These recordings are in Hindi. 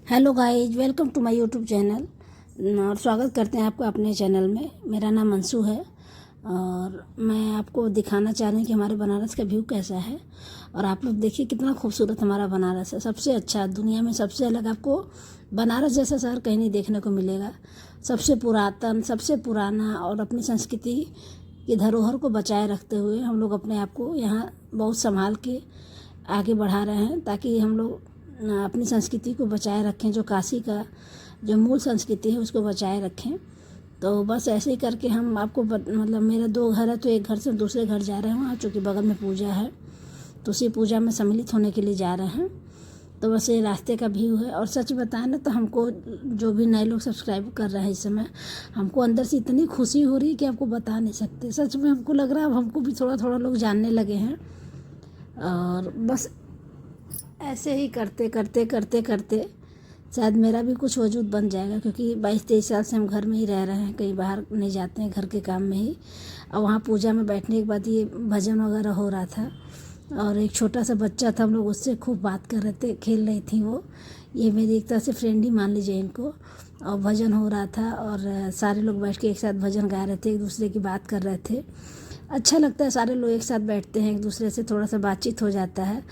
Hello guys, welcome to my YouTube channel और स्वागत करते हैं आपको अपने चैनल में। मेरा नाम अंशु है और मैं आपको दिखाना चाह रही हूँ कि हमारे बनारस का व्यू कैसा है। और आप लोग देखिए कितना खूबसूरत हमारा बनारस है। सबसे अच्छा, दुनिया में सबसे अलग आपको बनारस जैसा शहर कहीं नहीं देखने को मिलेगा। सबसे पुरातन, सबसे पुराना और अपनी संस्कृति की धरोहर को बचाए रखते हुए हम लोग अपने आप को यहाँ बहुत संभाल के आगे बढ़ा रहे हैं, ताकि हम लोग अपनी संस्कृति को बचाए रखें। जो काशी का जो मूल संस्कृति है उसको बचाए रखें। तो बस ऐसे ही करके हम आपको मतलब मेरा 2 घर है, तो एक घर से दूसरे घर जा रहे हैं। वहाँ चूँकि बगल में पूजा है तो उसी पूजा में सम्मिलित होने के लिए जा रहे हैं। तो बस ये रास्ते का व्यू है। और सच बताएं ना तो हमको जो भी नए लोग सब्सक्राइब कर रहे हैं इस समय, हमको अंदर से इतनी खुशी हो रही है कि आपको बता नहीं सकते। सच में हमको लग रहा है अब हमको भी थोड़ा थोड़ा लोग जानने लगे हैं। और बस ऐसे ही करते करते करते करते शायद मेरा भी कुछ वजूद बन जाएगा, क्योंकि 22-23 साल से हम घर में ही रह रहे हैं, कहीं बाहर नहीं जाते हैं, घर के काम में ही। और वहाँ पूजा में बैठने के बाद ये भजन वगैरह हो रहा था और एक छोटा सा बच्चा था, हम लोग उससे खूब बात कर रहे थे, खेल रही थी वो। ये मेरी एक तरह से फ्रेंड ही मान लीजिए इनको। और भजन हो रहा था और सारे लोग बैठ के एक साथ भजन गा रहे थे, एक दूसरे की बात कर रहे थे। अच्छा लगता है, सारे लोग एक साथ बैठते हैं, एक दूसरे से थोड़ा सा बातचीत हो जाता है।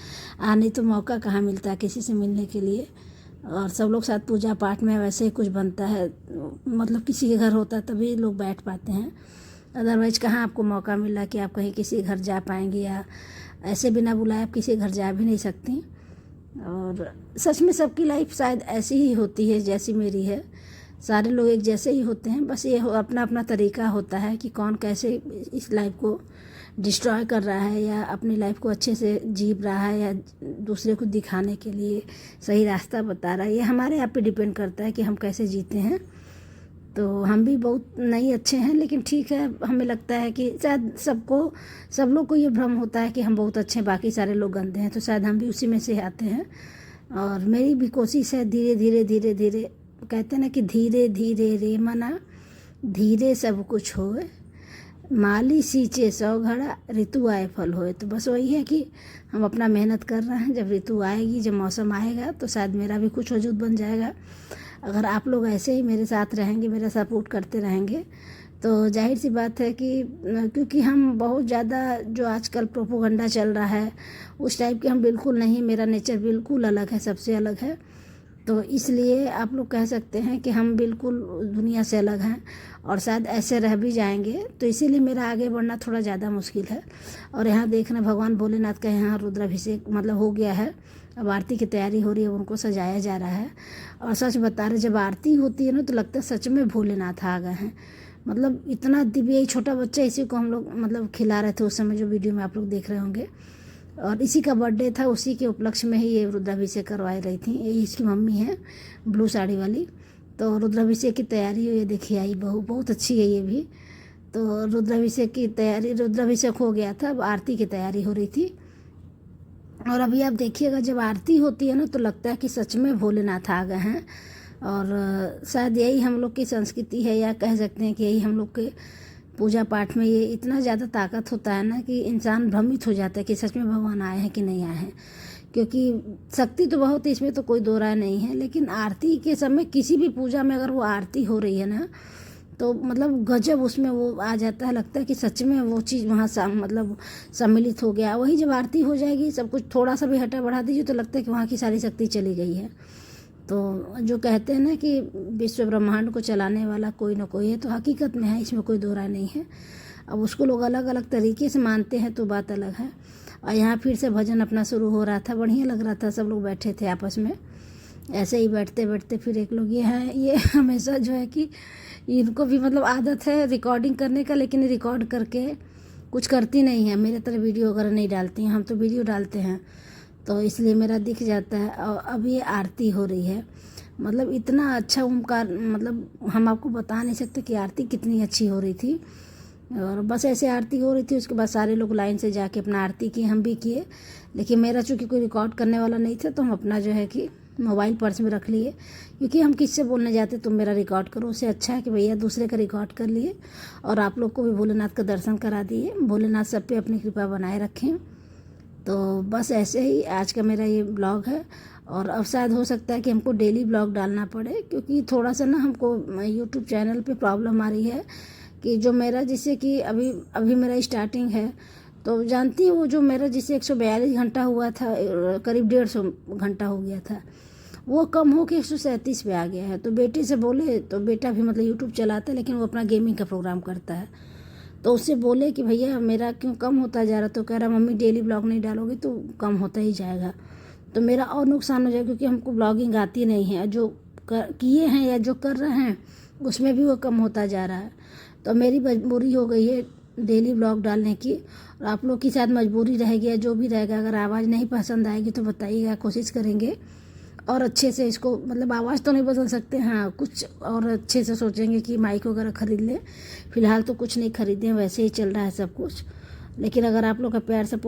नहीं तो मौका कहाँ मिलता है किसी से मिलने के लिए। और सब लोग साथ पूजा पाठ में वैसे ही कुछ बनता है, मतलब किसी के घर होता है तभी लोग बैठ पाते हैं। अदरवाइज कहाँ आपको मौका मिला कि आप कहीं किसी घर जा पाएंगे, या ऐसे बिना बुलाए आप किसी घर जा भी नहीं सकती। और सच में सबकी लाइफ शायद ऐसी ही होती है जैसी मेरी है। सारे लोग एक जैसे ही होते हैं, बस ये अपना अपना तरीका होता है कि कौन कैसे इस लाइफ को डिस्ट्रॉय कर रहा है या अपनी लाइफ को अच्छे से जी रहा है, या दूसरे को दिखाने के लिए सही रास्ता बता रहा है। ये हमारे आप पे डिपेंड करता है कि हम कैसे जीते हैं। तो हम भी बहुत नहीं अच्छे हैं, लेकिन ठीक है, हमें लगता है कि शायद सब लोग को ये भ्रम होता है कि हम बहुत अच्छे हैं, बाकी सारे लोग गंदे हैं। तो शायद हम भी उसी में से आते हैं। और मेरी भी कोशिश है धीरे धीरे धीरे धीरे, कहते हैं ना कि धीरे धीरे रे मना धीरे सब कुछ होए, माली सींचे 100 घड़ा ऋतु आए फल होए। तो बस वही है कि हम अपना मेहनत कर रहे हैं। जब ऋतु आएगी, जब मौसम आएगा, तो शायद मेरा भी कुछ वजूद बन जाएगा। अगर आप लोग ऐसे ही मेरे साथ रहेंगे, मेरा सपोर्ट करते रहेंगे, तो जाहिर सी बात है कि क्योंकि हम बहुत ज़्यादा जो आजकल प्रोपोगंडा चल रहा है उस टाइप के हम बिल्कुल नहीं। मेरा नेचर बिल्कुल अलग है, सबसे अलग है। तो इसलिए आप लोग कह सकते हैं कि हम बिल्कुल दुनिया से अलग हैं और शायद ऐसे रह भी जाएंगे। तो इसीलिए मेरा आगे बढ़ना थोड़ा ज़्यादा मुश्किल है। और यहाँ देखना, भगवान भोलेनाथ का यहाँ रुद्राभिषेक मतलब हो गया है। अब आरती की तैयारी हो रही है, उनको सजाया जा रहा है। और सच बता रहे, जब आरती होती है ना तो लगता है सच में भोलेनाथ आ गए हैं। मतलब इतना दिव्य, छोटा बच्चा इसी को हम लोग मतलब खिला रहे थे उस समय, जो वीडियो में आप लोग देख रहे होंगे। और इसी का बर्थडे था, उसी के उपलक्ष्य में ही ये रुद्राभिषेक करवाई रही थी। ये इसकी मम्मी है, ब्लू साड़ी वाली। तो रुद्राभिषेक की तैयारी ये देखिए आई बहू, बहुत अच्छी है ये भी। तो रुद्राभिषेक की तैयारी, रुद्राभिषेक हो गया था, अब आरती की तैयारी हो रही थी। और अभी आप देखिएगा, जब आरती होती है ना तो लगता है कि सच में भोलेनाथ आ गए हैं। और शायद यही हम लोग की संस्कृति है, या कह सकते हैं कि यही हम लोग के पूजा पाठ में ये इतना ज़्यादा ताकत होता है ना कि इंसान भ्रमित हो जाता है कि सच में भगवान आए हैं कि नहीं आए हैं। क्योंकि शक्ति तो बहुत है, इसमें तो कोई दो राय नहीं है। लेकिन आरती के समय किसी भी पूजा में अगर वो आरती हो रही है ना, तो मतलब गजब उसमें वो आ जाता है, लगता है कि सच में वो चीज़ वहाँ मतलब सम्मिलित हो गया। वही जब आरती हो जाएगी, सब कुछ थोड़ा सा भी हटा बढ़ा दीजिए तो लगता है कि वहाँ की सारी शक्ति चली गई है। तो जो कहते हैं ना कि विश्व ब्रह्मांड को चलाने वाला कोई ना कोई है, तो हकीकत में है, इसमें कोई दो राय नहीं है। अब उसको लोग अलग अलग तरीके से मानते हैं तो बात अलग है। और यहाँ फिर से भजन अपना शुरू हो रहा था, बढ़िया लग रहा था, सब लोग बैठे थे आपस में। ऐसे ही बैठते बैठते फिर एक लोग ये हैं, ये हमेशा जो है कि इनको भी मतलब आदत है रिकॉर्डिंग करने का, लेकिन रिकॉर्ड करके कुछ करती नहीं है। मेरे तरह वीडियो वगैरह नहीं डालती हैं, हम तो वीडियो डालते हैं, तो इसलिए मेरा दिख जाता है। और अब ये आरती हो रही है, मतलब इतना अच्छा ओमकार, मतलब हम आपको बता नहीं सकते कि आरती कितनी अच्छी हो रही थी। और बस ऐसे आरती हो रही थी, उसके बाद सारे लोग लाइन से जाके अपना आरती किए, हम भी किए। लेकिन मेरा चूँकि कोई रिकॉर्ड करने वाला नहीं था, तो हम अपना जो है कि मोबाइल पर्स में रख लिए, क्योंकि हम किससे बोलने जाते तुम मेरा रिकॉर्ड करो। उससे अच्छा है कि भैया दूसरे का रिकॉर्ड कर लिए और आप लोग को भी भोलेनाथ का दर्शन करा दिए। भोलेनाथ सब पे अपनी कृपा बनाए रखें। तो बस ऐसे ही आज का मेरा ये ब्लॉग है। और अब शायद हो सकता है कि हमको डेली ब्लॉग डालना पड़े, क्योंकि थोड़ा सा ना हमको यूट्यूब चैनल पे प्रॉब्लम आ रही है कि जो मेरा जैसे कि अभी अभी मेरा स्टार्टिंग है, तो जानती हूँ वो जो मेरा जैसे 142 घंटा हुआ था, करीब 150 घंटा हो गया था, वो कम हो के 137 पे आ गया है। तो बेटे से बोले, तो बेटा भी मतलब यूट्यूब चलाता है लेकिन वो अपना गेमिंग का प्रोग्राम करता है, तो उससे बोले कि भैया मेरा क्यों कम होता जा रहा, तो कह रहा मम्मी डेली ब्लॉग नहीं डालोगे तो कम होता ही जाएगा, तो मेरा और नुकसान हो जाएगा, क्योंकि हमको ब्लॉगिंग आती नहीं है, जो किए हैं या जो कर रहे हैं उसमें भी वो कम होता जा रहा है। तो मेरी मजबूरी हो गई है डेली ब्लॉग डालने की, और आप लोग की शायद मजबूरी रहेगी या जो भी रहेगा। अगर आवाज़ नहीं पसंद आएगी तो बताइएगा, कोशिश करेंगे और अच्छे से इसको, मतलब आवाज़ तो नहीं बदल सकते, हाँ कुछ और अच्छे से सोचेंगे कि माइक वगैरह ख़रीद लें। फ़िलहाल तो कुछ नहीं ख़रीदे, वैसे ही चल रहा है सब कुछ, लेकिन अगर आप लोग का प्यार सपोर्ट